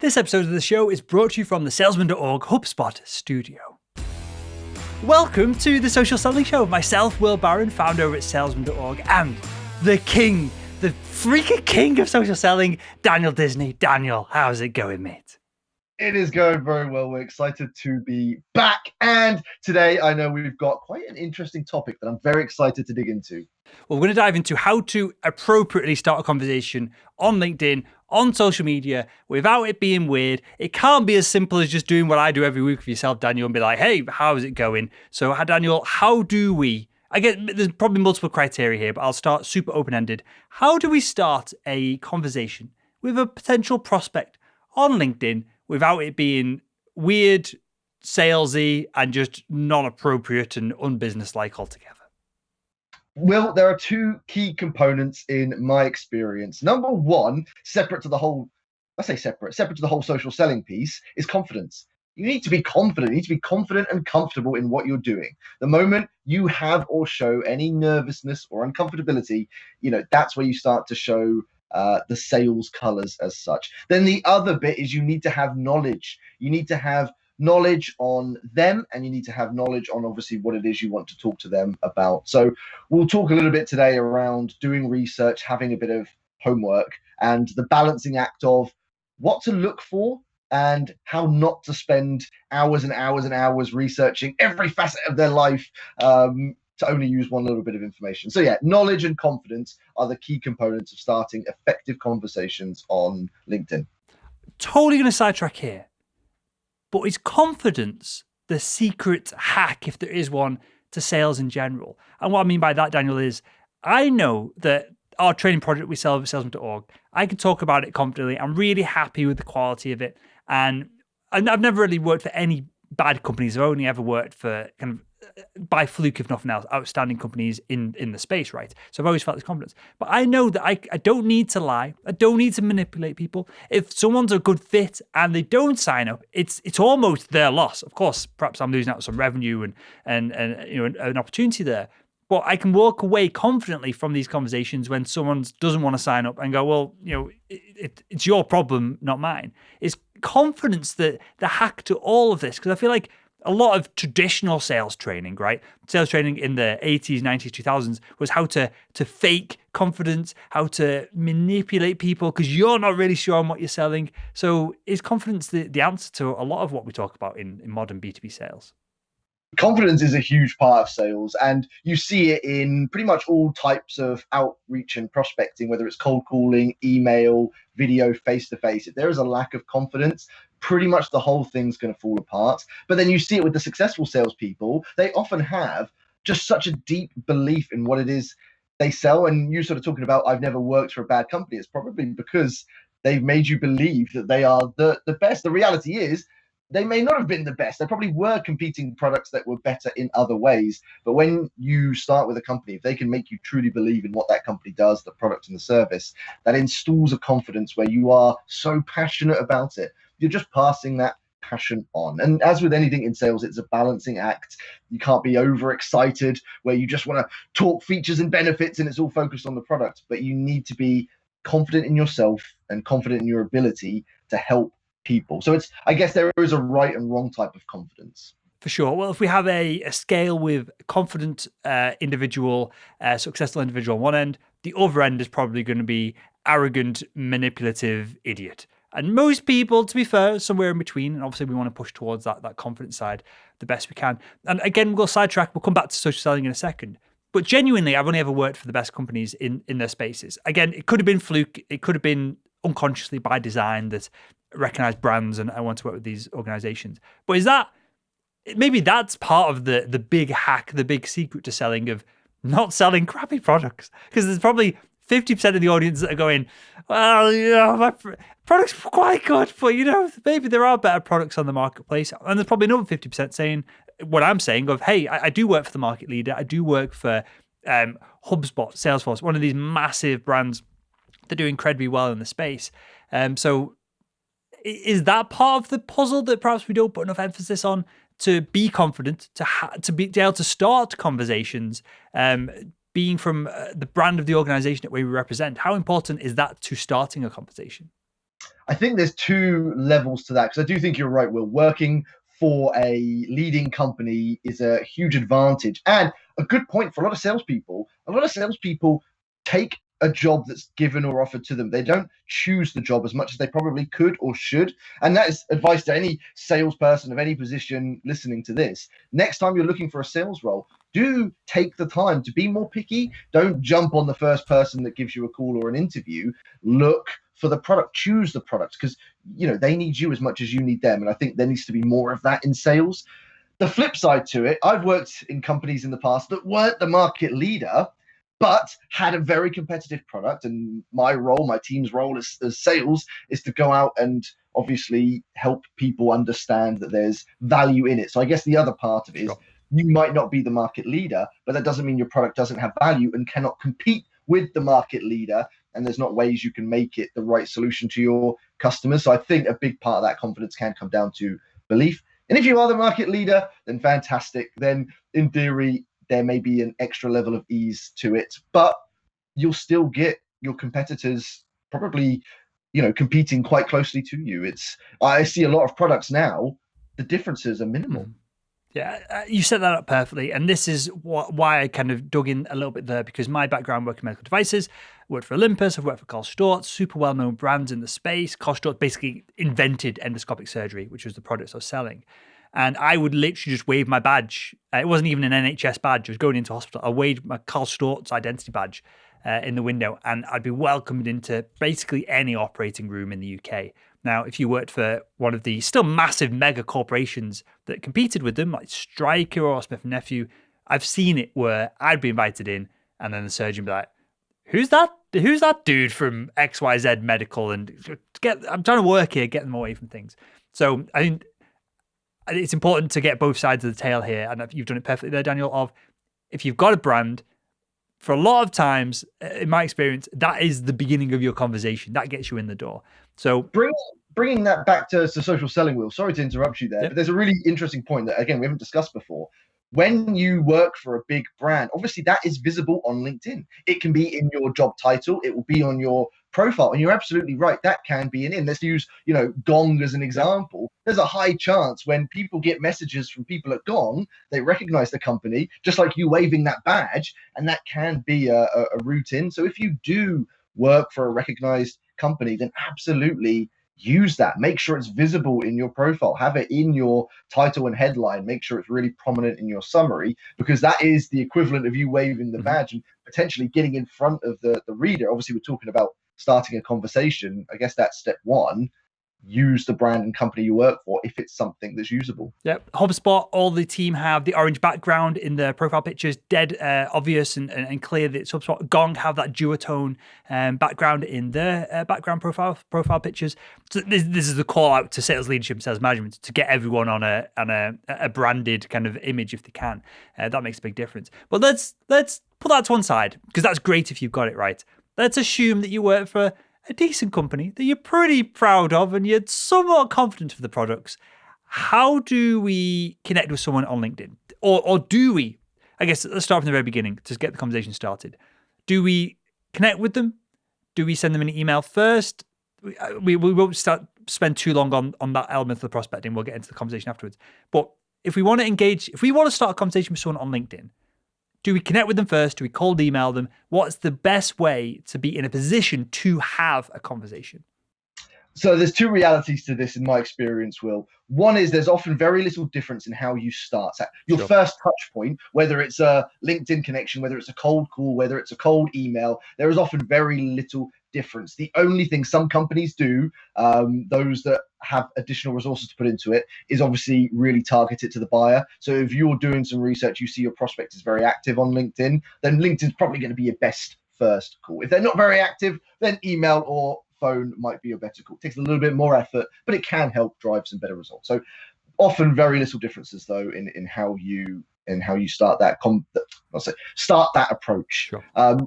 This episode of the show is brought to you from the Salesman.org HubSpot studio. Welcome to the Social Selling Show. Myself, Will Barron, founder over at Salesman.org, and the king, the freaking king of social selling, Daniel Disney. Daniel, how's it going, mate? It is going very well. We're excited to be back. And today I know we've got quite an interesting topic that I'm very excited to dig into. Well, we're going to dive into how to appropriately start a conversation on LinkedIn, on social media, without it being weird. It can't be as simple as just doing what I do every week for yourself, Daniel, and be like, hey, how's it going? So, Daniel, how do we, I get there's probably multiple criteria here, but I'll start super open-ended. How do we start a conversation with a potential prospect on LinkedIn without it being weird, salesy, and just non-appropriate and unbusinesslike altogether? Well, there are two key components in my experience. Number one, separate to the whole social selling piece, is confidence. You need to be confident. You need to be confident and comfortable in what you're doing. The moment you have or show any nervousness or uncomfortability, that's where you start to show the sales colors as such. Then the other bit is you need to have knowledge. You need to have knowledge on them, and you need to have knowledge on obviously what it is you want to talk to them about. So we'll talk a little bit today around doing research, having a bit of homework, and the balancing act of what to look for and how not to spend hours and hours and hours researching every facet of their life to only use one little bit of information. So yeah, knowledge and confidence are the key components of starting effective conversations on LinkedIn. Totally going to sidetrack here, but is confidence the secret hack, if there is one, to sales in general? And what I mean by that, Daniel, is I know that our training project we sell at Salesman.org, I can talk about it confidently. I'm really happy with the quality of it. And I've never really worked for any bad companies. I've only ever worked for kind of, by fluke, if nothing else, outstanding companies in the space, right? So I've always felt this confidence. But I know that I don't need to lie. I don't need to manipulate people. If someone's a good fit and they don't sign up, it's almost their loss. Of course, perhaps I'm losing out some revenue and an opportunity there. But I can walk away confidently from these conversations when someone doesn't want to sign up and go, well, it's your problem, not mine. Is confidence the hack to all of this? Because I feel like a lot of traditional sales training, right? Sales training in the 80s, 90s, 2000s was how to fake confidence, how to manipulate people because you're not really sure on what you're selling. So is confidence the answer to a lot of what we talk about in modern B2B sales? Confidence is a huge part of sales, and you see it in pretty much all types of outreach and prospecting, whether it's cold calling, email, video, face-to-face. If there is a lack of confidence, pretty much the whole thing's going to fall apart. But then you see it with the successful salespeople. They often have just such a deep belief in what it is they sell. And you sort of talking about, I've never worked for a bad company. It's probably because they've made you believe that they are the best. The reality is, they may not have been the best. They probably were competing products that were better in other ways. But when you start with a company, if they can make you truly believe in what that company does, the product and the service, that installs a confidence where you are so passionate about it. You're just passing that passion on. And as with anything in sales, it's a balancing act. You can't be overexcited where you just want to talk features and benefits and it's all focused on the product. But you need to be confident in yourself and confident in your ability to help people. So I guess there is a right and wrong type of confidence. For sure. Well, if we have a scale with confident individual, successful individual on one end, the other end is probably going to be arrogant, manipulative idiot. And most people, to be fair, somewhere in between. And obviously we want to push towards that confident side the best we can. And again, we'll sidetrack. We'll come back to social selling in a second. But genuinely, I've only ever worked for the best companies in their spaces. Again, it could have been fluke. It could have been unconsciously by design that recognize brands and I want to work with these organizations. But is that, maybe that's part of the big hack, the big secret to selling, of not selling crappy products? Because there's probably 50% of the audience that are going, well, my product's quite good, but maybe there are better products on the marketplace. And there's probably another 50% saying what I'm saying of, hey, I do work for the market leader. I do work for HubSpot, Salesforce, one of these massive brands that do incredibly well in the space. So is that part of the puzzle that perhaps we don't put enough emphasis on, to be confident, to be able to start conversations, being from the brand of the organization that we represent? How important is that to starting a conversation? I think there's two levels to that, because I do think you're right, Will. Working for a leading company is a huge advantage and a good point for a lot of salespeople. A lot of salespeople take a job that's given or offered to them. They don't choose the job as much as they probably could or should. And that is advice to any salesperson of any position listening to this. Next time you're looking for a sales role, do take the time to be more picky. Don't jump on the first person that gives you a call or an interview. Look for the product, choose the products, because they need you as much as you need them. And I think there needs to be more of that in sales. The flip side to it, I've worked in companies in the past that weren't the market leader, but had a very competitive product. And my role, my team's role as sales, is to go out and obviously help people understand that there's value in it. So I guess the other part of it is, you might not be the market leader, but that doesn't mean your product doesn't have value and cannot compete with the market leader. And there's not ways you can make it the right solution to your customers. So I think a big part of that confidence can come down to belief. And if you are the market leader, then fantastic. Then in theory, there may be an extra level of ease to it, but you'll still get your competitors probably, competing quite closely to you. I see a lot of products now, the differences are minimal. Yeah, you set that up perfectly. And this is why I kind of dug in a little bit there, because my background working in medical devices, I worked for Olympus, I've worked for Karl Storz, super well-known brands in the space. Karl Storz basically invented endoscopic surgery, which was the product I was selling. And I would literally just wave my badge. It wasn't even an NHS badge. I was going into hospital. I waved my Karl Storz identity badge in the window, and I'd be welcomed into basically any operating room in the UK. Now, if you worked for one of the still massive mega corporations that competed with them, like Stryker or Smith & Nephew, I've seen it where I'd be invited in, and then the surgeon would be like, who's that dude from XYZ Medical? And I'm trying to work here, get them away from things. So I think it's important to get both sides of the tail here. And you've done it perfectly there, Daniel, of if you've got a brand, for a lot of times, in my experience, that is the beginning of your conversation. That gets you in the door. So bringing that back to social selling, Will, sorry to interrupt you there, but there's a really interesting point that, again, we haven't discussed before. When you work for a big brand, obviously that is visible on LinkedIn. It can be in your job title. It will be on your profile. And you're absolutely right. That can be let's use, Gong as an example. There's a high chance when people get messages from people at Gong, they recognize the company, just like you waving that badge, and that can be a route in. So if you do work for a recognized company, then absolutely use that. Make sure it's visible in your profile. Have it in your title and headline. Make sure it's really prominent in your summary, because that is the equivalent of you waving the badge and potentially getting in front of the reader. Obviously, we're talking about starting a conversation. I guess that's step one. Use the brand and company you work for if it's something that's usable. Yep. HubSpot, all the team have the orange background in their profile pictures, dead obvious and clear that it's HubSpot. Gong have that duotone background in their background profile pictures. So this is the call out to sales leadership and sales management to get everyone on a branded kind of image if they can. That makes a big difference. But let's put that to one side, because that's great if you've got it right. Let's assume that you work for a decent company that you're pretty proud of and you're somewhat confident of the products. How do we connect with someone on LinkedIn? Or do we? I guess let's start from the very beginning to get the conversation started. Do we connect with them? Do we send them an email first? We won't spend too long on that element of the prospecting. We'll get into the conversation afterwards. But if we want to start a conversation with someone on LinkedIn, do we connect with them first? Do we cold email them? What's the best way to be in a position to have a conversation? So there's two realities to this in my experience, Will. One is there's often very little difference in how you start. Your first touch point, whether it's a LinkedIn connection, whether it's a cold call, whether it's a cold email, there is often very little difference. The only thing some companies do, those that have additional resources to put into it, is obviously really target it to the buyer. So if you're doing some research, you see your prospect is very active on LinkedIn, then LinkedIn's probably going to be your best first call. If they're not very active, then email or phone might be a better call. It takes a little bit more effort, but it can help drive some better results. So often very little differences though in how you start that start that approach.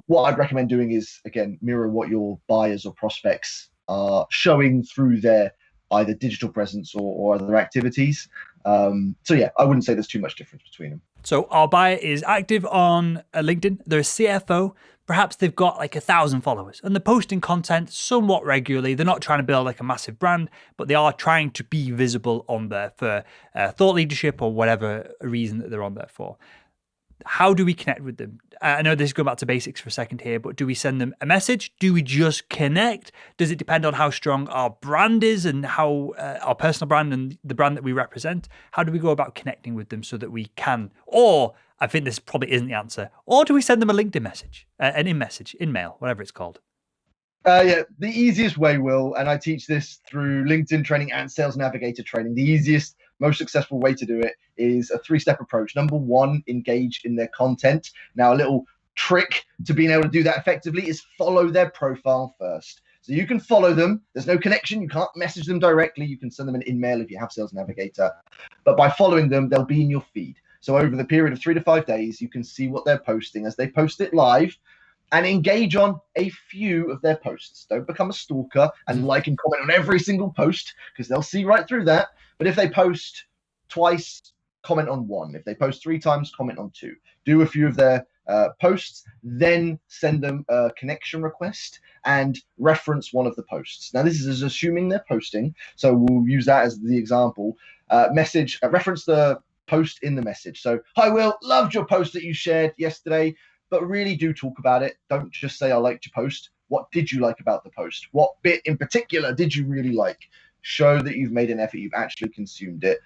What I'd recommend doing is, again, mirror what your buyers or prospects are showing through their either digital presence or other activities. So yeah, I wouldn't say there's too much difference between them. So our buyer is active on LinkedIn. They're a CFO, perhaps they've got like 1,000 followers and they're posting content somewhat regularly. They're not trying to build like a massive brand, but they are trying to be visible on there for thought leadership or whatever reason that they're on there for. How do we connect with them? I know this is going back to basics for a second here, but do we send them a message? Do we just connect? Does it depend on how strong our brand is and how our personal brand and the brand that we represent? How do we go about connecting with them so that we can, or I think this probably isn't the answer, or do we send them a LinkedIn message, an in-mail, whatever it's called? The easiest way, Will, and I teach this through LinkedIn training and Sales Navigator training, the easiest, most successful way to do it is a 3-step approach. Number 1, engage in their content. Now, a little trick to being able to do that effectively is follow their profile first. So you can follow them. There's no connection. You can't message them directly. You can send them an in-mail if you have Sales Navigator. But by following them, they'll be in your feed. So over the period of 3 to 5 days, you can see what they're posting as they post it live, and engage on a few of their posts. Don't become a stalker and like and comment on every single post, because they'll see right through that. But if they post twice, comment on 1. If they post 3 times, comment on 2. Do a few of their posts, then send them a connection request and reference one of the posts. Now, this is assuming they're posting, so we'll use that as the example. Reference the post in the message. So, hi, Will, loved your post that you shared yesterday, but really do talk about it. Don't just say, I liked your post. What did you like about the post? What bit in particular did you really like? Show that you've made an effort, you've actually consumed it.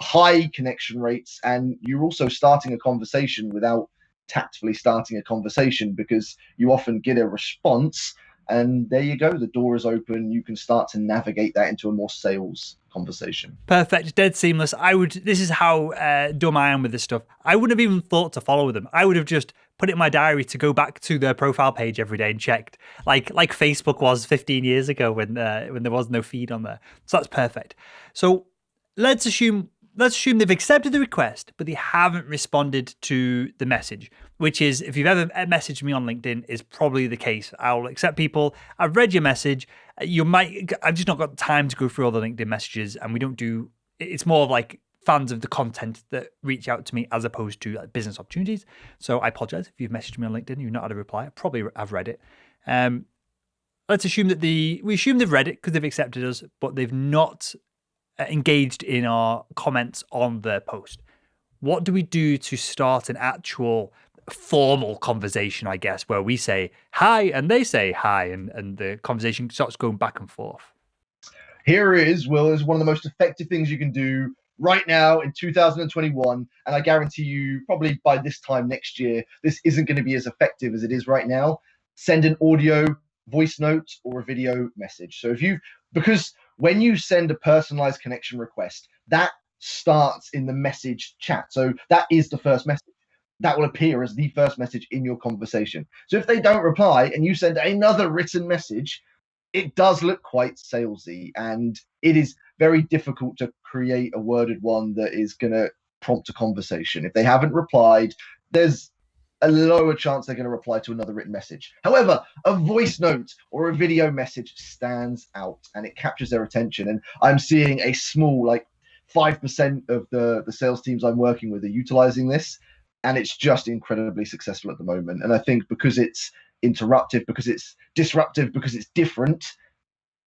High connection rates, and you're also starting a conversation without tactfully starting a conversation, because you often get a response, and there you go, the door is open. You can start to navigate that into a more sales conversation. Perfect, dead seamless. This is how dumb I am with this stuff. I wouldn't have even thought to follow them. I would have just put it in my diary to go back to their profile page every day and checked, like Facebook was 15 years ago when there was no feed on there. So that's perfect. So let's assume they've accepted the request, but they haven't responded to the message, which is, if you've ever messaged me on LinkedIn, is probably the case. I'll accept people. I've read your message. I've just not got time to go through all the LinkedIn messages, and it's more of like fans of the content that reach out to me as opposed to like business opportunities. So I apologize if you've messaged me on LinkedIn, you've not had a reply. I've read it. Let's assume that we assume they've read it because they've accepted us, but they've not engaged in our comments on the post. What do we do to start an actual formal conversation, I guess, where we say hi and they say hi, and the conversation starts going back and forth? Here is one of the most effective things you can do right now in 2021, and I guarantee you probably by this time next year this isn't going to be as effective as it is right now. Send an audio voice note or a video message. So because when you send a personalized connection request, that starts in the message chat. So that is the first message. That will appear as the first message in your conversation. So if they don't reply and you send another written message, it does look quite salesy, and it is very difficult to create a worded one that is going to prompt a conversation. If they haven't replied, there's a lower chance they're going to reply to another written message. However, a voice note or a video message stands out and it captures their attention. And I'm seeing a small, like 5% of the sales teams I'm working with are utilizing this, and it's just incredibly successful at the moment. And I think because it's interruptive, because it's disruptive, because it's different,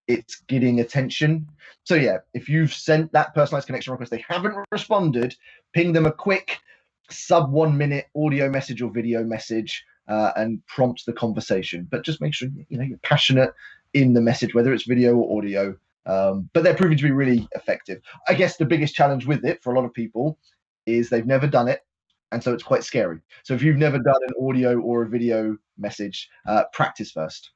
it's getting attention. So yeah, if you've sent that personalized connection request, they haven't responded, ping them a quick sub 1 minute audio message or video message and prompt the conversation. But just make sure you're passionate in the message, whether it's video or audio. But they're proving to be really effective. I guess the biggest challenge with it for a lot of people is they've never done it, and so it's quite scary. So if you've never done an audio or a video message, practice first.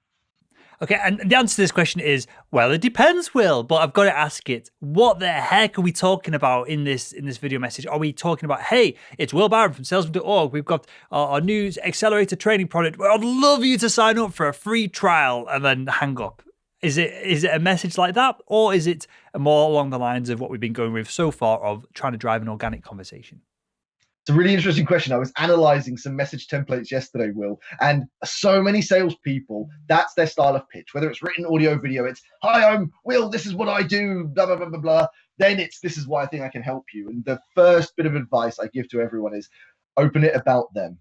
Okay, and the answer to this question is, well, it depends, Will, but I've got to ask it. What the heck are we talking about in this video message? Are we talking about, hey, it's Will Barron from salesman.org. We've got our new accelerator training product. Well, I'd love you to sign up for a free trial, and then hang up. Is it a message like that, or is it more along the lines of what we've been going with so far of trying to drive an organic conversation? It's a really interesting question. I was analyzing some message templates yesterday, Will, and so many salespeople, that's their style of pitch. Whether it's written, audio, video, it's, hi, I'm Will, this is what I do, blah, blah, blah, blah, blah. Then it's, this is why I think I can help you. And the first bit of advice I give to everyone is open it about them.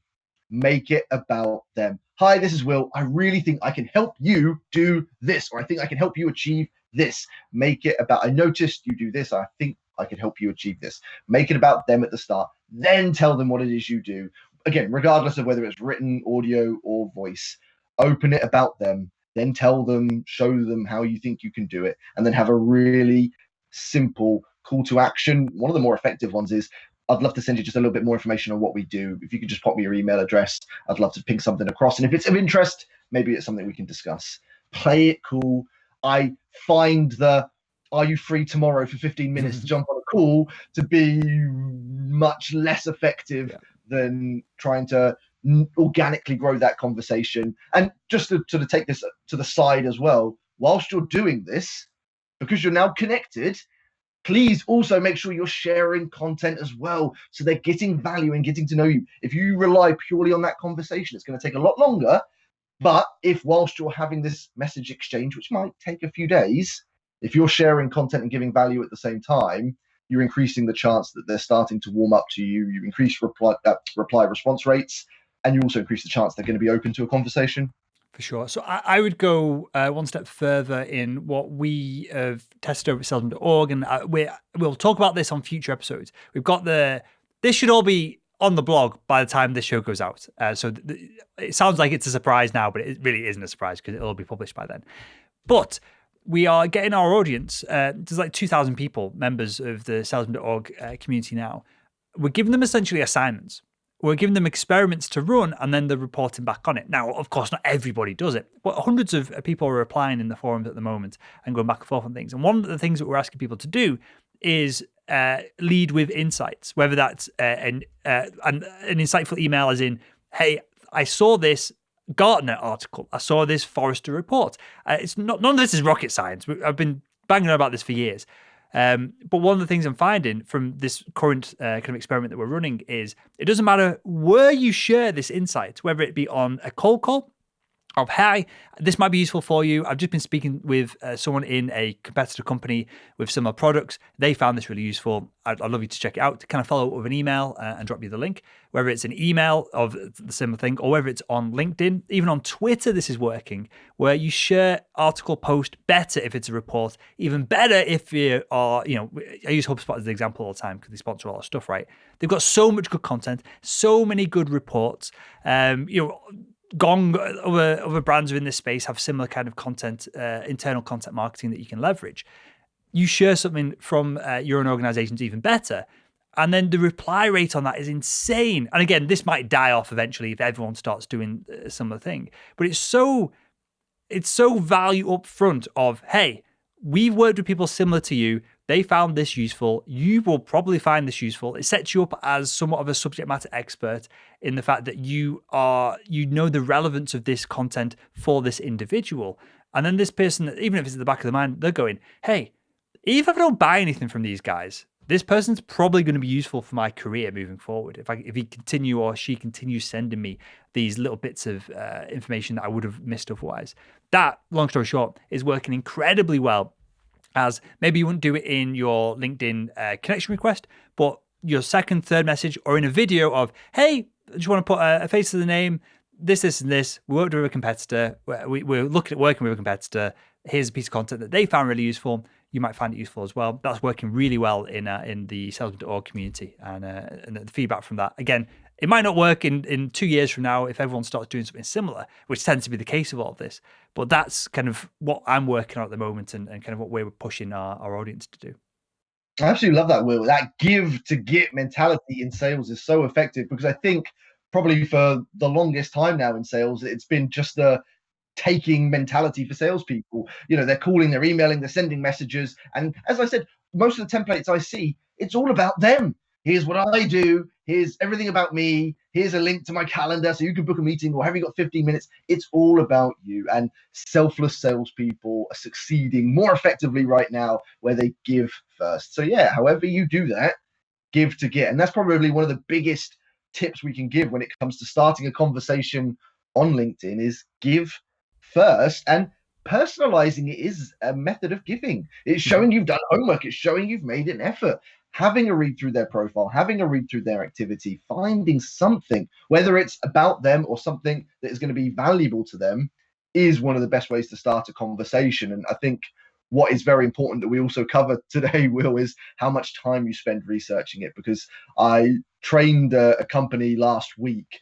Make it about them. Hi, this is Will. I really think I can help you do this, or I think I can help you achieve this. Make it about, I noticed you do this. I think I can help you achieve this. Make it about them at the start. Then tell them what it is you do. Again, regardless of whether it's written, audio, or voice, open it about them. Then tell them, show them how you think you can do it, and then have a really simple call to action. One of the more effective ones is, I'd love to send you just a little bit more information on what we do. If you could just pop me your email address, I'd love to ping something across. And if it's of interest, maybe it's something we can discuss. Play it cool. I find are you free tomorrow for 15 minutes to jump on a call to be much less effective than trying to organically grow that conversation. And just to sort of take this to the side as well, whilst you're doing this, because you're now connected, please also make sure you're sharing content as well, so they're getting value and getting to know you. If you rely purely on that conversation, it's going to take a lot longer. But if whilst you're having this message exchange, which might take a few days, if you're sharing content and giving value at the same time, you're increasing the chance that they're starting to warm up to you. You increase reply response rates, and you also increase the chance they're going to be open to a conversation. For sure. So I would go one step further in what we have tested over at Salesman.org, and we'll talk about this on future episodes. We've got this should all be on the blog by the time this show goes out. So it sounds like it's a surprise now, but it really isn't a surprise because it'll be published by then. But we are getting our audience, there's like 2,000 people, members of the Salesman.org community now. We're giving them essentially assignments. We're giving them experiments to run, and then they're reporting back on it. Now, of course, not everybody does it, but hundreds of people are replying in the forums at the moment and going back and forth on things. And one of the things that we're asking people to do is lead with insights, whether that's an insightful email as in, hey, I saw this Gartner article. I saw this Forrester report. None of this is rocket science. I've been banging on about this for years. But one of the things I'm finding from this current kind of experiment that we're running is it doesn't matter where you share this insight, whether it be on a cold call of, hey, this might be useful for you. I've just been speaking with someone in a competitor company with similar products. They found this really useful. I'd love you to check it out. To kind of follow up with an email and drop you the link, whether it's an email of the similar thing or whether it's on LinkedIn, even on Twitter, this is working, where you share article post better if it's a report, even better if you are, I use HubSpot as an example all the time because they sponsor a lot of stuff, right? They've got so much good content, so many good reports, Gong, other brands within this space have similar kind of content, internal content marketing that you can leverage. You share something from your own organization's even better. And then the reply rate on that is insane. And again, this might die off eventually if everyone starts doing a similar thing. But it's so value up front of, hey, we've worked with people similar to you. They found this useful. You will probably find this useful. It sets you up as somewhat of a subject matter expert in the fact that you know the relevance of this content for this individual. And then this person, even if it's at the back of the mind, they're going, hey, even if I don't buy anything from these guys, this person's probably going to be useful for my career moving forward. If he continue or she continues sending me these little bits of information that I would have missed otherwise. That, long story short, is working incredibly well. As maybe you wouldn't do it in your LinkedIn connection request, but your second, third message, or in a video of, hey, I just want to put a face to the name, this, and this. We worked with a competitor. We're looking at working with a competitor. Here's a piece of content that they found really useful. You might find it useful as well. That's working really well in the Salesman.org community, and the feedback from that. Again, it might not work in 2 years from now if everyone starts doing something similar, which tends to be the case of all of this. But that's kind of what I'm working on at the moment and kind of what we're pushing our audience to do. I absolutely love that, Will. That give to get mentality in sales is so effective, because I think probably for the longest time now in sales, it's been just a taking mentality for salespeople. They're calling, they're emailing, they're sending messages. And as I said, most of the templates I see, it's all about them. Here's what I do. Here's everything about me. Here's a link to my calendar so you can book a meeting, or have you got 15 minutes? It's all about you. And selfless salespeople are succeeding more effectively right now where they give first. So yeah, however you do that, give to get. And that's probably one of the biggest tips we can give when it comes to starting a conversation on LinkedIn is give first. And personalizing it is a method of giving. It's showing you've done homework. It's showing you've made an effort. having a read through their profile, having a read through their activity, finding something, whether it's about them or something that is going to be valuable to them, is one of the best ways to start a conversation. And I think what is very important that we also cover today, Will, is how much time you spend researching it. Because I trained a company last week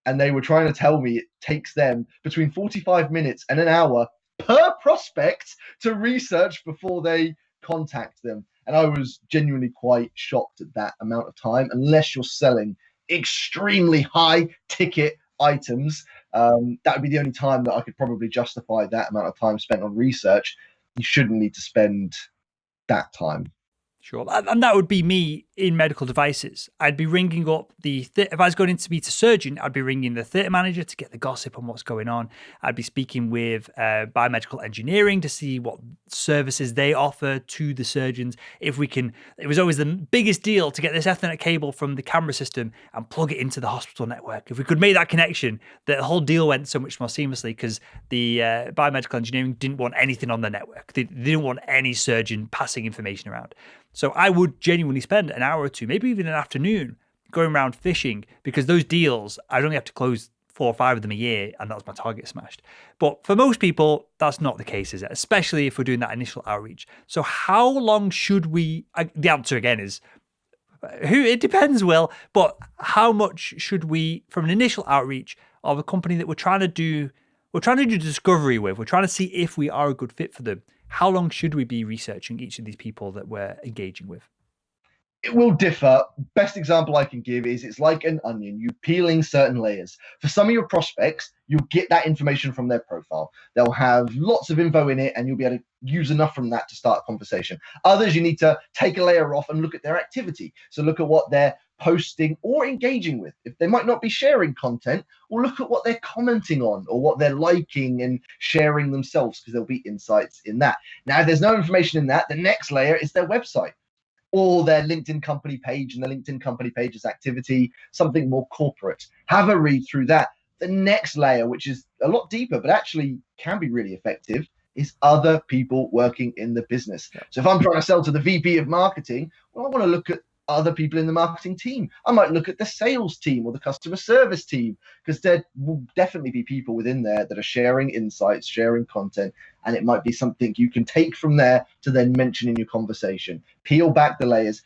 and they were trying to tell me it takes them between 45 minutes and an hour per prospect to research before they contact them. And I was genuinely quite shocked at that amount of time, unless you're selling extremely high ticket items. That would be the only time that I could probably justify that amount of time spent on research. You shouldn't need to spend that time. Sure. And that would be me in medical devices. I'd be ringing up if I was going in to meet a surgeon, I'd be ringing the theatre manager to get the gossip on what's going on. I'd be speaking with biomedical engineering to see what services they offer to the surgeons. It was always the biggest deal to get this Ethernet cable from the camera system and plug it into the hospital network. If we could make that connection, the whole deal went so much more seamlessly, because the biomedical engineering didn't want anything on the network. They didn't want any surgeon passing information around. So I would genuinely spend an hour or two, maybe even an afternoon, going around fishing, because those deals, I'd only have to close 4 or 5 of them a year, and that's my target smashed. But for most people, that's not the case, is it? Especially if we're doing that initial outreach. So how long should we, the answer again is, it depends, Will, but how much should we, from an initial outreach of a company that we're trying to do discovery with, we're trying to see if we are a good fit for them, how long should we be researching each of these people that we're engaging with? It will differ. Best example I can give is it's like an onion. You're peeling certain layers. For some of your prospects, you'll get that information from their profile. They'll have lots of info in it, and you'll be able to use enough from that to start a conversation. Others, you need to take a layer off and look at their activity. So look at what they're posting or engaging with. If they might not be sharing content, or look at what they're commenting on or what they're liking and sharing themselves, because there'll be insights in that. Now, if there's no information in that, the next layer is their website, or their LinkedIn company page, and the LinkedIn company page's activity, something more corporate. Have a read through that. The next layer, which is a lot deeper, but actually can be really effective, is other people working in the business. So if I'm trying to sell to the VP of marketing, well, I want to look at other people in the marketing team. I might look at the sales team or the customer service team, because there will definitely be people within there that are sharing insights, sharing content, and it might be something you can take from there to then mention in your conversation. Peel back the layers.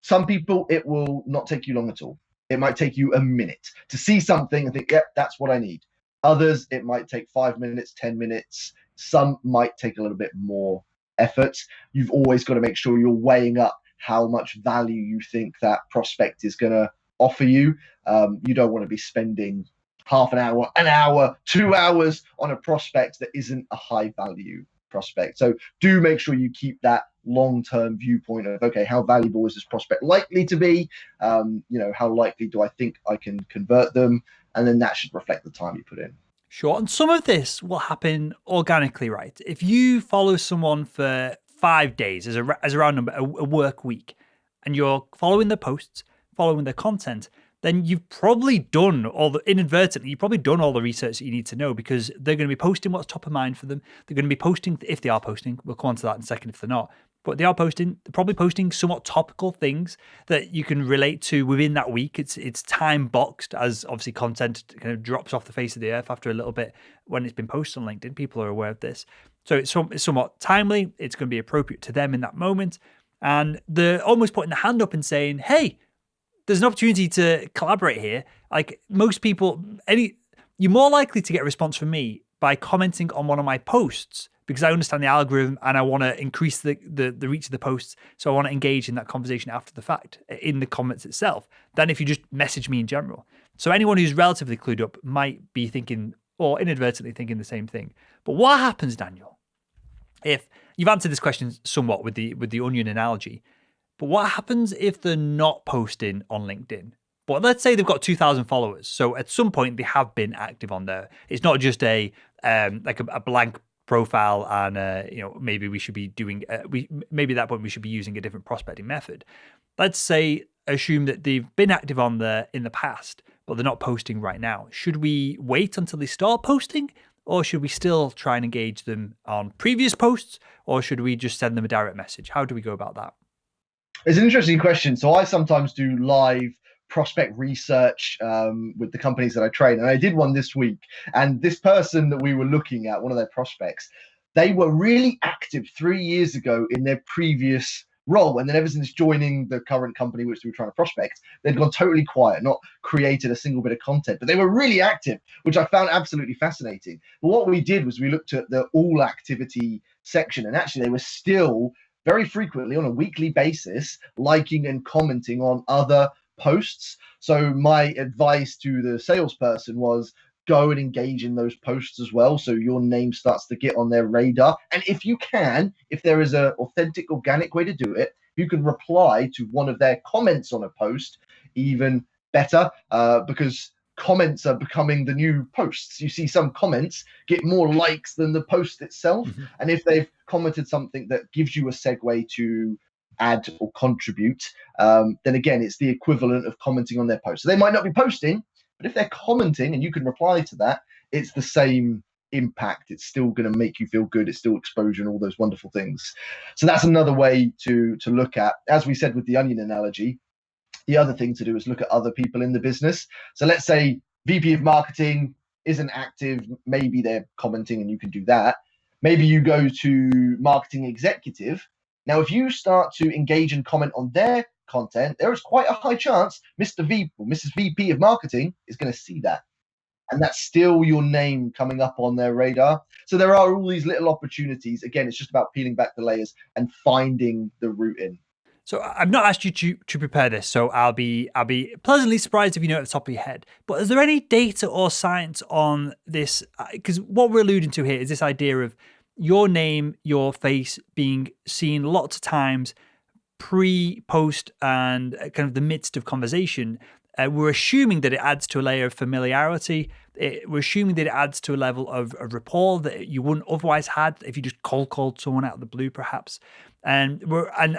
Some people, it will not take you long at all. It might take you a minute to see something and think, yep, that's what I need. Others, it might take 5 minutes, 10 minutes. Some might take a little bit more effort. You've always got to make sure you're weighing up how much value you think that prospect is going to offer you. You don't want to be spending half an hour, 2 hours on a prospect that isn't a high value prospect. So do make sure you keep that long-term viewpoint of, okay, how valuable is this prospect likely to be? How likely do I think I can convert them? And then that should reflect the time you put in. Sure. And some of this will happen organically, right? If you follow someone for 5 days as a round number, a work week, and you're following their posts, following their content, then you've probably done inadvertently, you've probably done all the research that you need to know, because they're going to be posting what's top of mind for them. They're going to be posting, if they are posting, we'll come on to that in a second if they're not, but they're probably posting somewhat topical things that you can relate to within that week. It's time boxed, as obviously content kind of drops off the face of the earth after a little bit when it's been posted on LinkedIn. People are aware of this. So it's somewhat timely. It's going to be appropriate to them in that moment. And they're almost putting the hand up and saying, hey, there's an opportunity to collaborate here. Like most people, you're more likely to get a response from me by commenting on one of my posts, because I understand the algorithm and I want to increase the reach of the posts. So I want to engage in that conversation after the fact in the comments itself, than if you just message me in general. So anyone who's relatively clued up might be thinking, or inadvertently thinking, the same thing. But what happens, Daniel, if you've answered this question somewhat with the onion analogy, but what happens if they're not posting on LinkedIn? But let's say they've got 2,000 followers. So at some point they have been active on there. It's not just a blank profile, and maybe we should be doing maybe at that point we should be using a different prospecting method. Let's say assume that they've been active on there in the past, but they're not posting right now. Should we wait until they start posting, or should we still try and engage them on previous posts, or should we just send them a direct message? How do we go about that? It's an interesting question. So I sometimes do live prospect research with the companies that I train, and I did one this week. And this person that we were looking at, one of their prospects, they were really active 3 years ago in their previous role, and then ever since joining the current company which they were trying to prospect, they'd gone totally quiet, not created a single bit of content, but they were really active, which I found absolutely fascinating. But what we did was we looked at the all activity section, and actually they were still very frequently on a weekly basis liking and commenting on other posts. So my advice to the salesperson was go and engage in those posts as well, so your name starts to get on their radar. And if you can, if there is an authentic, organic way to do it, you can reply to one of their comments on a post, even better, because comments are becoming the new posts. You see some comments get more likes than the post itself. Mm-hmm. And if they've commented something that gives you a segue to add or contribute, then again, it's the equivalent of commenting on their post. So they might not be posting, but if they're commenting and you can reply to that, it's the same impact. It's still going to make you feel good. It's still exposure and all those wonderful things. So that's another way to look at, as we said with the onion analogy. The other thing to do is look at other people in the business. So let's say VP of marketing isn't active. Maybe they're commenting and you can do that. Maybe you go to marketing executive. Now, if you start to engage and comment on their content, there is quite a high chance Mr. V or Mrs. VP of marketing is going to see that. And that's still your name coming up on their radar. So there are all these little opportunities. Again, it's just about peeling back the layers and finding the route in. So I've not asked you to prepare this, so I'll be pleasantly surprised if you know at the top of your head. But is there any data or science on this? Because what we're alluding to here is this idea of your name, your face being seen lots of times pre, post, and kind of the midst of conversation. We're assuming that it adds to a layer of familiarity. We're assuming that it adds to a level of rapport that you wouldn't otherwise had if you just cold called someone out of the blue, perhaps. And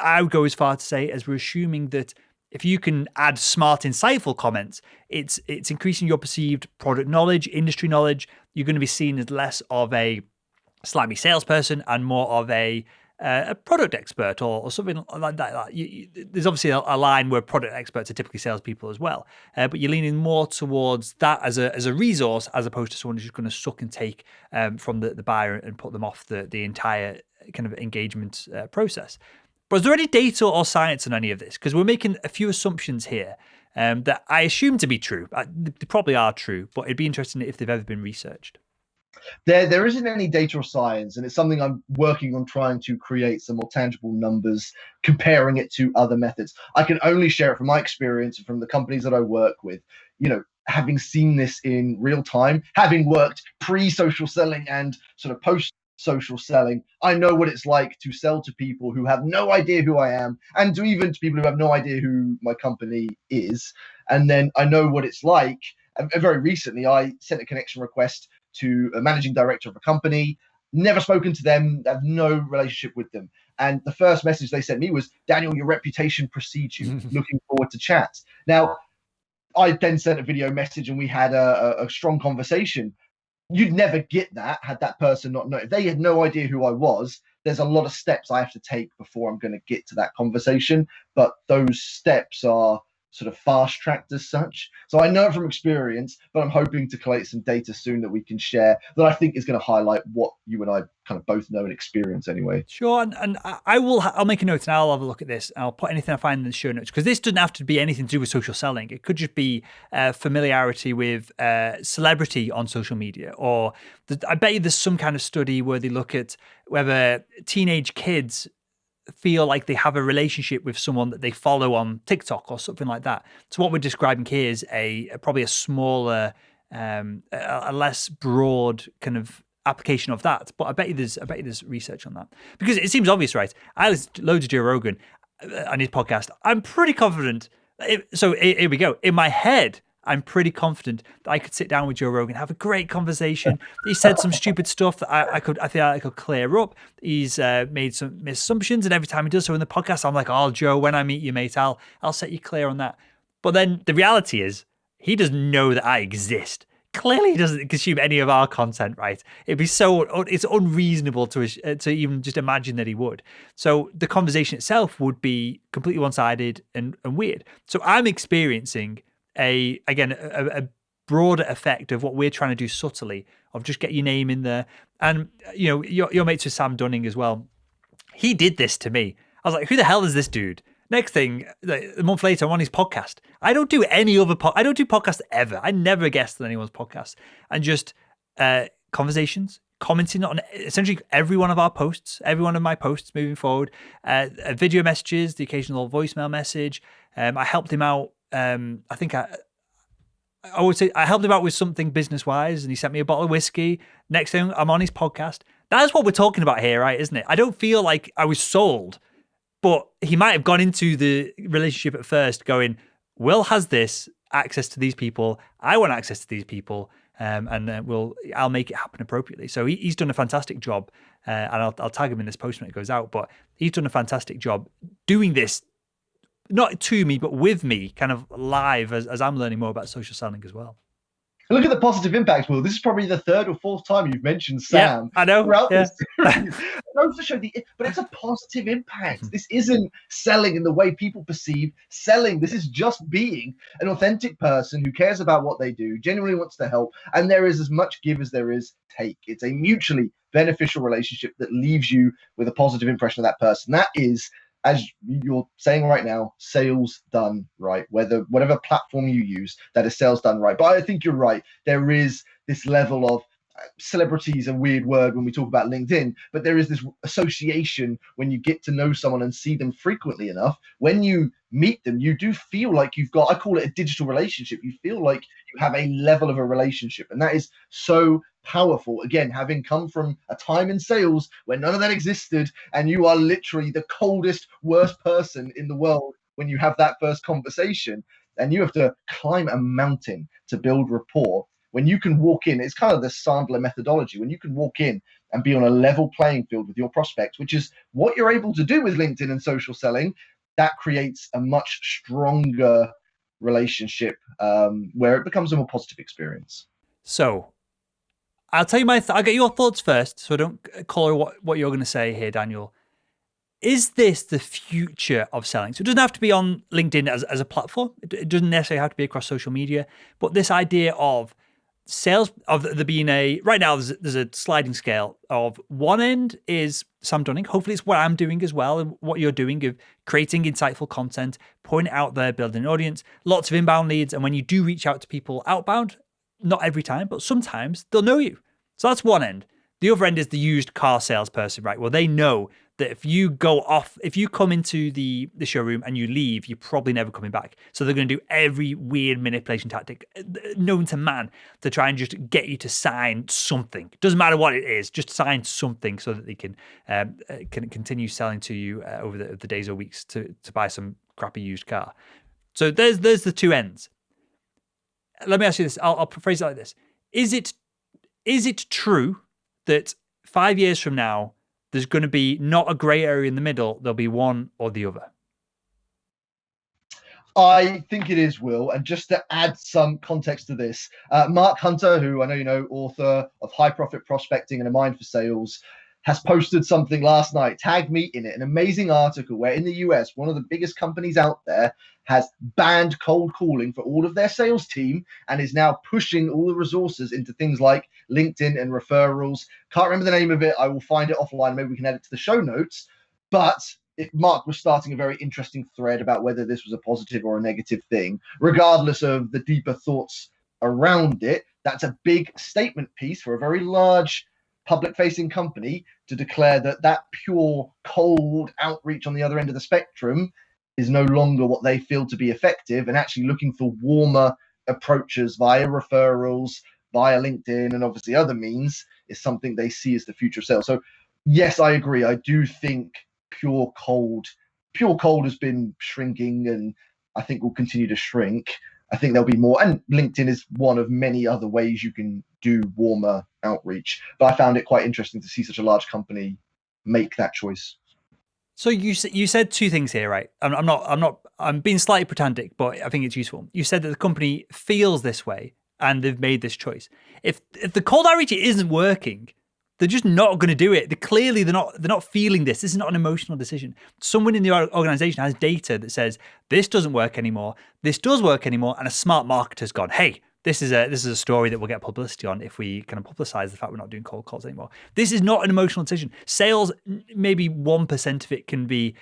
I would go as far to say as we're assuming that if you can add smart, insightful comments, it's increasing your perceived product knowledge, industry knowledge. You're going to be seen as less of a slimy salesperson and more of a product expert or something like that. There's obviously a line where product experts are typically salespeople as well, but you're leaning more towards that as a resource as opposed to someone who's just going to suck and take from the buyer and put them off the entire kind of engagement process. But is there any data or science on any of this? Because we're making a few assumptions here that I assume to be true. They probably are true, but it'd be interesting if they've ever been researched. There isn't any data or science, and it's something I'm working on trying to create some more tangible numbers, comparing it to other methods. I can only share it from my experience and from the companies that I work with. Having seen this in real time, having worked pre-social selling and sort of post-social selling, I know what it's like to sell to people who have no idea who I am, and even to people who have no idea who my company is. And then I know what it's like. And very recently, I sent a connection request to a managing director of a company, never spoken to them, have no relationship with them. And the first message they sent me was, "Daniel, your reputation precedes you. Looking forward to chat." Now, I then sent a video message and we had a strong conversation. You'd never get that had that person not known. If they had no idea who I was, there's a lot of steps I have to take before I'm going to get to that conversation. But those steps are sort of fast-tracked as such. So I know it from experience, but I'm hoping to collate some data soon that we can share that I think is going to highlight what you and I kind of both know and experience anyway. Sure, and I'll make a note and I'll have a look at this and I'll put anything I find in the show notes, because this doesn't have to be anything to do with social selling. It could just be familiarity with celebrity on social media, or I bet you there's some kind of study where they look at whether teenage kids feel like they have a relationship with someone that they follow on TikTok or something like that. So what we're describing here is probably a smaller, a less broad kind of application of that. But I bet you there's research on that, because it seems obvious, right? I listened to loads of Joe Rogan on his podcast. I'm pretty confident. So here we go. In my head, I'm pretty confident that I could sit down with Joe Rogan, have a great conversation. He said some stupid stuff that I think I could clear up. He's made some assumptions, and every time he does so in the podcast, I'm like, "Oh, Joe, when I meet you, mate, I'll set you clear on that." But then the reality is, he doesn't know that I exist. clearly doesn't consume any of our content, right? It'd be it's unreasonable to even just imagine that he would. So the conversation itself would be completely one-sided and weird. So I'm experiencing a broader effect of what we're trying to do subtly, of just get your name in there. And your mates with Sam Dunning as well. He did this to me. I was like, who the hell is this dude? Next thing, a month later, I'm on his podcast. I don't do any other I don't do podcasts ever. I never guest on anyone's podcast. And just conversations, commenting on essentially every one of our posts, every one of my posts moving forward, video messages, the occasional voicemail message. I helped him out. I think I would say I helped him out with something business-wise, and he sent me a bottle of whiskey. Next thing, I'm on his podcast. That's what we're talking about here, right? Isn't it? I don't feel like I was sold. But he might have gone into the relationship at first going, Will has this access to these people. I want access to these people. And I'll make it happen appropriately. So he's done a fantastic job. And I'll tag him in this post when it goes out. But he's done a fantastic job doing this, not to me, but with me, kind of live as I'm learning more about social selling as well. Look at the positive impact, Will. This is probably the third or fourth time you've mentioned Sam. Yeah, I know. Throughout this series. To show but it's a positive impact. This isn't selling in the way people perceive selling. This is just being an authentic person who cares about what they do, genuinely wants to help, and there is as much give as there is take. It's a mutually beneficial relationship that leaves you with a positive impression of that person. That is, as you're saying right now, sales done right. Whatever platform you use, that is sales done right. But I think you're right. There is this level of celebrity is a weird word when we talk about LinkedIn, but there is this association when you get to know someone and see them frequently enough. When you meet them, you do feel like you've got, I call it a digital relationship. You feel like you have a level of a relationship, and that is so powerful. Again, having come from a time in sales where none of that existed, and you are literally the coldest, worst person in the world when you have that first conversation, and you have to climb a mountain to build rapport. When you can walk in, it's kind of the Sandler methodology. When you can walk in and be on a level playing field with your prospects, which is what you're able to do with LinkedIn and social selling, that creates a much stronger relationship where it becomes a more positive experience. So I'll tell you I'll get your thoughts first, so I don't color what you're going to say here, Daniel. Is this the future of selling? So it doesn't have to be on LinkedIn as a platform. It doesn't necessarily have to be across social media, but this idea of sales, of there being right now there's a sliding scale of one end is Sam Dunning. Hopefully it's what I'm doing as well, and what you're doing of creating insightful content, putting it out there, building an audience, lots of inbound leads. And when you do reach out to people outbound, not every time, but sometimes they'll know you. So that's one end. The other end is the used car salesperson, right? Well, they know that if you come into the showroom and you leave, you're probably never coming back. So they're going to do every weird manipulation tactic known to man to try and just get you to sign something. Doesn't matter what it is, just sign something so that they can continue selling to you over the days or weeks to buy some crappy used car. So there's the two ends. Let me ask you this. I'll phrase it like this. Is it true that 5 years from now, there's going to be not a grey area in the middle, there'll be one or the other? I think it is, Will. And just to add some context to this, Mark Hunter, who I know you know, author of High Profit Prospecting and A Mind for Sales, has posted something last night, tagged me in it, an amazing article where in the US, one of the biggest companies out there has banned cold calling for all of their sales team and is now pushing all the resources into things like LinkedIn and referrals. Can't remember the name of it. I will find it offline. Maybe we can add it to the show notes. But Mark was starting a very interesting thread about whether this was a positive or a negative thing. Regardless of the deeper thoughts around it, that's a big statement piece for a very large public-facing company to declare that pure cold outreach on the other end of the spectrum is no longer what they feel to be effective, and actually looking for warmer approaches via referrals, via LinkedIn, and obviously other means is something they see as the future of sales. So yes, I agree. I do think pure cold has been shrinking, and I think will continue to shrink. I think there'll be more, and LinkedIn is one of many other ways you can do warmer outreach. But I found it quite interesting to see such a large company make that choice. So you said two things here, right? I'm being slightly pedantic, but I think it's useful. You said that the company feels this way, and they've made this choice. If the cold outreach isn't working, they're just not going to do it. They're not feeling this. This is not an emotional decision. Someone in the organization has data that says this doesn't work anymore, this does work anymore, and a smart marketer's gone, hey, this is a story that we'll get publicity on if we kind of publicize the fact we're not doing cold calls anymore. This is not an emotional decision. Sales, maybe 1% of it can be,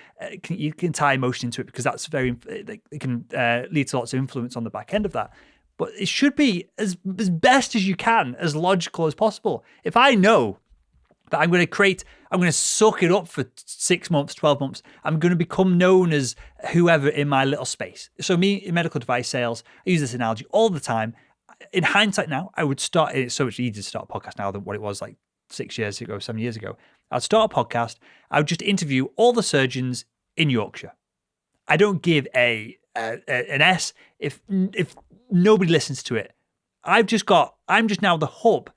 you can tie emotion into it because that's it can lead to lots of influence on the back end of that. But it should be as best as you can, as logical as possible. If I know that I'm going to suck it up for 6 months, 12 months, I'm going to become known as whoever in my little space. So me in medical device sales, I use this analogy all the time. In hindsight now, it's so much easier to start a podcast now than what it was like 6 years ago, 7 years ago. I'd start a podcast. I would just interview all the surgeons in Yorkshire. I don't give an S if nobody listens to it. I'm just now the hub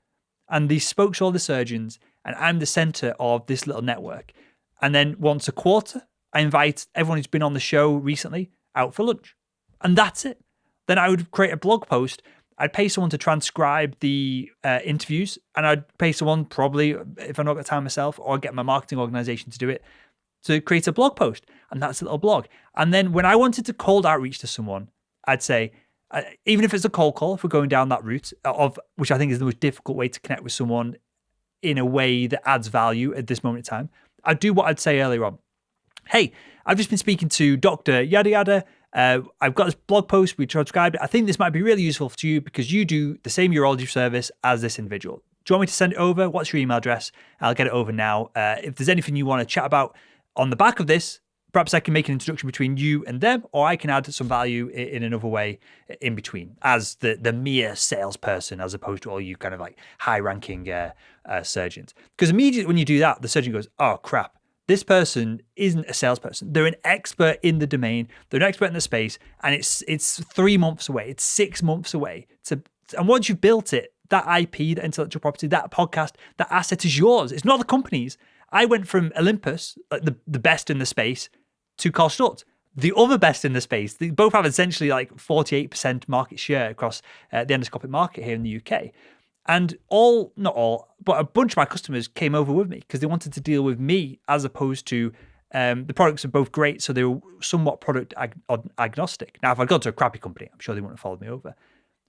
and these spokes all the surgeons, and I'm the center of this little network. And then once a quarter, I invite everyone who's been on the show recently out for lunch. And that's it. Then I would create a blog post. I'd pay someone to transcribe the interviews, and I'd pay someone probably, if I've not got time myself, or get my marketing organization to do it, to create a blog post. And that's a little blog. And then when I wanted to cold outreach to someone, I'd say, even if it's a cold call, if we're going down that route of, which I think is the most difficult way to connect with someone in a way that adds value at this moment in time, I'd do what I'd say earlier on. Hey, I've just been speaking to Dr. Yada Yada. I've got this blog post, we transcribed it. I think this might be really useful to you because you do the same urology service as this individual. Do you want me to send it over? What's your email address? I'll get it over now. If there's anything you want to chat about on the back of this, perhaps I can make an introduction between you and them, or I can add some value in another way in between as the mere salesperson, as opposed to all you kind of like high-ranking surgeons. Because immediately when you do that, the surgeon goes, oh, crap. This person isn't a salesperson. They're an expert in the domain. They're an expert in the space, and it's 3 months away. It's 6 months away. And once you've built it, that IP, that intellectual property, that podcast, that asset is yours. It's not the company's. I went from Olympus, like the best in the space, to Karl Storz, the other best in the space. They both have essentially like 48% market share across the endoscopic market here in the UK. And not all, but a bunch of my customers came over with me because they wanted to deal with me as opposed to the products are both great, so they were somewhat product agnostic. Now, if I'd gone to a crappy company, I'm sure they wouldn't have followed me over.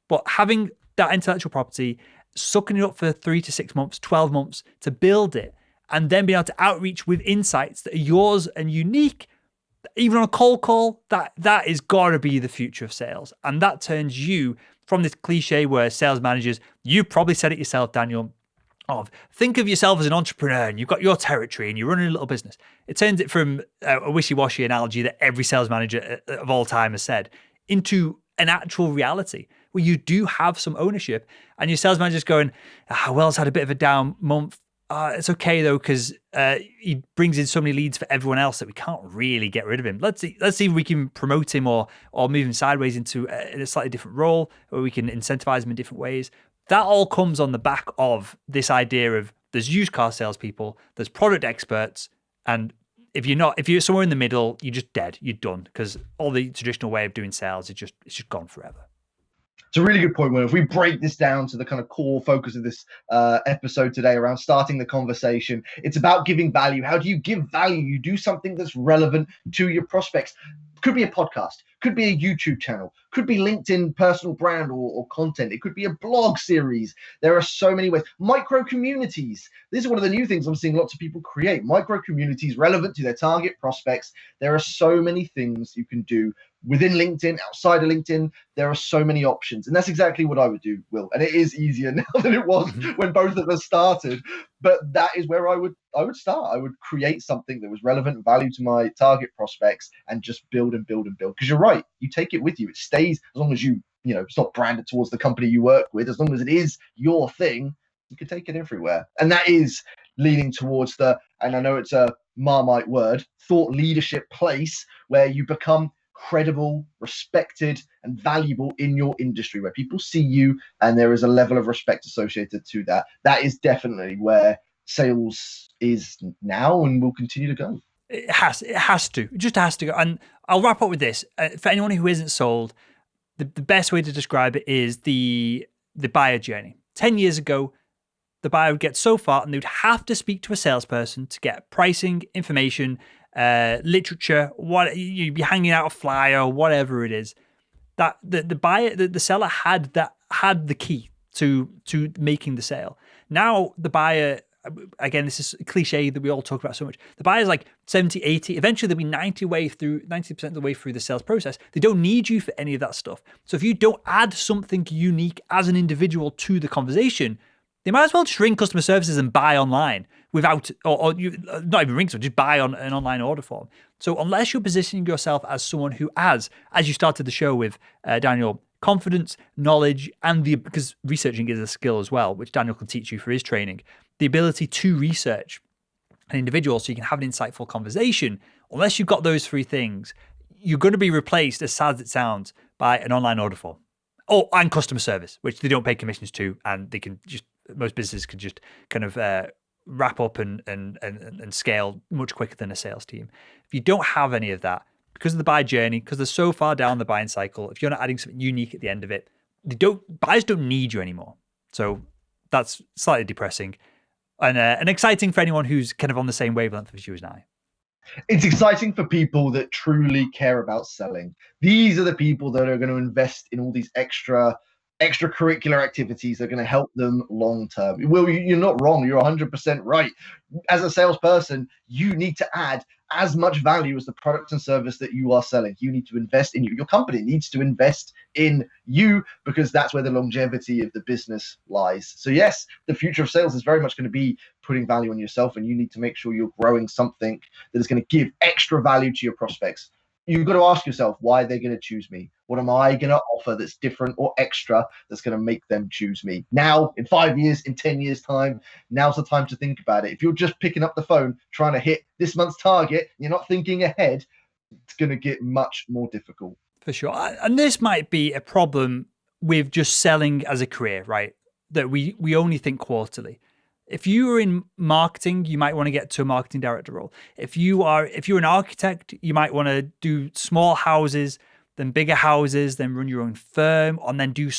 But having that intellectual property, sucking it up for 3 to 6 months, 12 months to build it, and then being able to outreach with insights that are yours and unique, even on a cold call, that is got to be the future of sales. And that turns you from this cliche where sales managers, you probably said it yourself, Daniel, of think of yourself as an entrepreneur and you've got your territory and you're running a little business. It turns it from a wishy-washy analogy that every sales manager of all time has said into an actual reality where you do have some ownership and your sales manager's going, Wells had a bit of a down month. It's okay though, because he brings in so many leads for everyone else that we can't really get rid of him. Let's see if we can promote him or move him sideways into a slightly different role, or we can incentivize him in different ways. That all comes on the back of this idea of there's used car salespeople, there's product experts, and if you're somewhere in the middle, you're just dead. You're done because all the traditional way of doing sales it's just gone forever. It's a really good point, Will. If we break this down to the kind of core focus of this episode today around starting the conversation, it's about giving value. How do you give value? You do something that's relevant to your prospects. Could be a podcast, could be a YouTube channel, could be LinkedIn personal brand or content. It could be a blog series. There are so many ways. Micro communities. This is one of the new things I'm seeing lots of people create. Micro communities relevant to their target prospects. There are so many things you can do within LinkedIn, outside of LinkedIn. There are so many options. And that's exactly what I would do, Will. And it is easier now than it was when both of us started. But that is where I would start. I would create something that was relevant and value to my target prospects and just build and build and build. Because you're right, you take it with you. It stays as long as it's not branded towards the company you work with. As long as it is your thing, you can take it everywhere. And that is leaning towards and I know it's a Marmite word, thought leadership place where you become credible, respected, and valuable in your industry, where people see you and there is a level of respect associated to that. That is definitely where sales is now and will continue to go. It just has to go. And I'll wrap up with this. For anyone who isn't sold, the best way to describe it is the the buyer journey. 10 years ago, the buyer would get so far and they would have to speak to a salesperson to get pricing, information, literature, what you'd be hanging out a flyer or whatever it is. That the buyer, the seller had the key to making the sale. Now the buyer, again, this is a cliche that we all talk about so much. The buyer's like 70, 80, eventually they'll be 90% of the way through the sales process. They don't need you for any of that stuff. So if you don't add something unique as an individual to the conversation, they might as well just ring customer services and buy online without, or you, not even ring, so just buy on an online order form. So unless you're positioning yourself as someone who has, as you started the show with, Daniel, confidence, knowledge, and because researching is a skill as well, which Daniel can teach you for his training, the ability to research an individual so you can have an insightful conversation, unless you've got those three things, you're going to be replaced, as sad as it sounds, by an online order form. Oh, and customer service, which they don't pay commissions to, and they can just, most businesses can just kind of wrap up and scale much quicker than a sales team. If you don't have any of that, because of the buy journey, because they're so far down the buying cycle, if you're not adding something unique at the end of it, buyers don't need you anymore. So that's slightly depressing and exciting for anyone who's kind of on the same wavelength as you and I. It's exciting for people that truly care about selling. These are the people that are going to invest in all these extracurricular activities that are going to help them long term. Well, you're not wrong. You're 100% right. As a salesperson, you need to add as much value as the product and service that you are selling. You need to invest in you. Your company needs to invest in you, because that's where the longevity of the business lies. So yes, the future of sales is very much going to be putting value on yourself, and you need to make sure you're growing something that is going to give extra value to your prospects. You've got to ask yourself, why are they going to choose me? What am I going to offer that's different or extra that's going to make them choose me? Now, in 5 years, in 10 years' time, now's the time to think about it. If you're just picking up the phone, trying to hit this month's target, you're not thinking ahead, it's going to get much more difficult. For sure. And this might be a problem with just selling as a career, right? That we only think quarterly. If you are in marketing, you might want to get to a marketing director role. If you're an architect, you might want to do small houses, then bigger houses, then run your own firm, and then do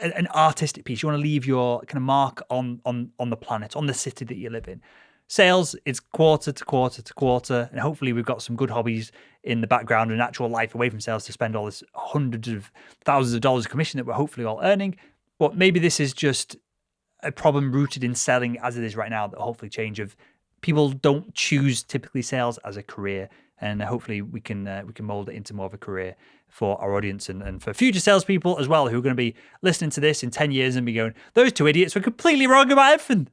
an artistic piece. You want to leave your kind of mark on the planet, on the city that you live in. Sales is quarter to quarter to quarter, and hopefully we've got some good hobbies in the background and actual life away from sales to spend all this hundreds of thousands of dollars of commission that we're hopefully all earning. But maybe this is just a problem rooted in selling as it is right now that will hopefully change. Of people don't choose typically sales as a career, and hopefully we can mold it into more of a career for our audience and for future salespeople as well, who are going to be listening to this in 10 years and be going, those two idiots were completely wrong about everything.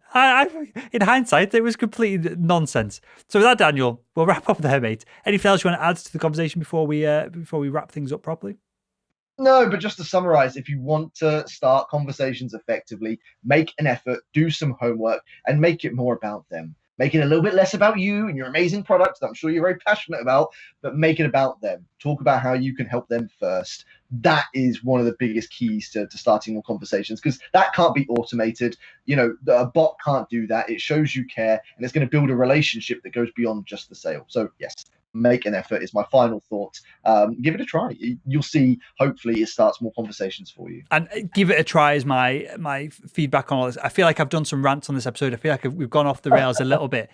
In hindsight, it was complete nonsense. So with that, Daniel, we'll wrap up there, mate. Anything else you want to add to the conversation before we wrap things up properly? No, but just to summarize, if you want to start conversations effectively, make an effort, do some homework, and make it more about them. Make it a little bit less about you and your amazing products that I'm sure you're very passionate about, but make it about them. Talk about how you can help them first. That is one of the biggest keys to starting more conversations, because that can't be automated. A bot can't do that. It shows you care, and it's going to build a relationship that goes beyond just the sale. So yes, make an effort is my final thought. Give it a try. You'll see, hopefully it starts more conversations for you. And give it a try is my feedback on all this. I feel like I've done some rants on this episode. I feel like we've gone off the rails a little bit.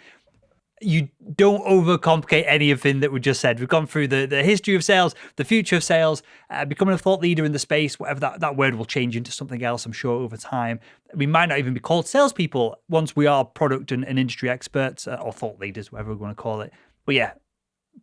You don't overcomplicate anything that we just said. We've gone through the history of sales, the future of sales, becoming a thought leader in the space, whatever that word will change into something else, I'm sure, over time. We might not even be called salespeople once we are product and industry experts, or thought leaders, whatever we want to call it. But yeah,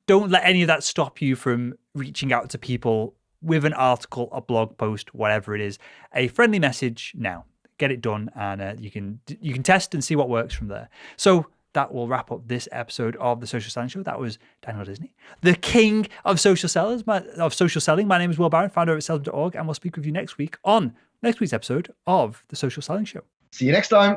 don't let any of that stop you from reaching out to people with an article, a blog post, whatever it is, a friendly message now. Get it done, and you can test and see what works from there. So that will wrap up this episode of the Social Selling Show. That was Daniel Disney, the king of social selling. My name is Will Barron, founder of salesman.org, and we'll speak with you next week on next week's episode of the Social Selling Show. See you next time.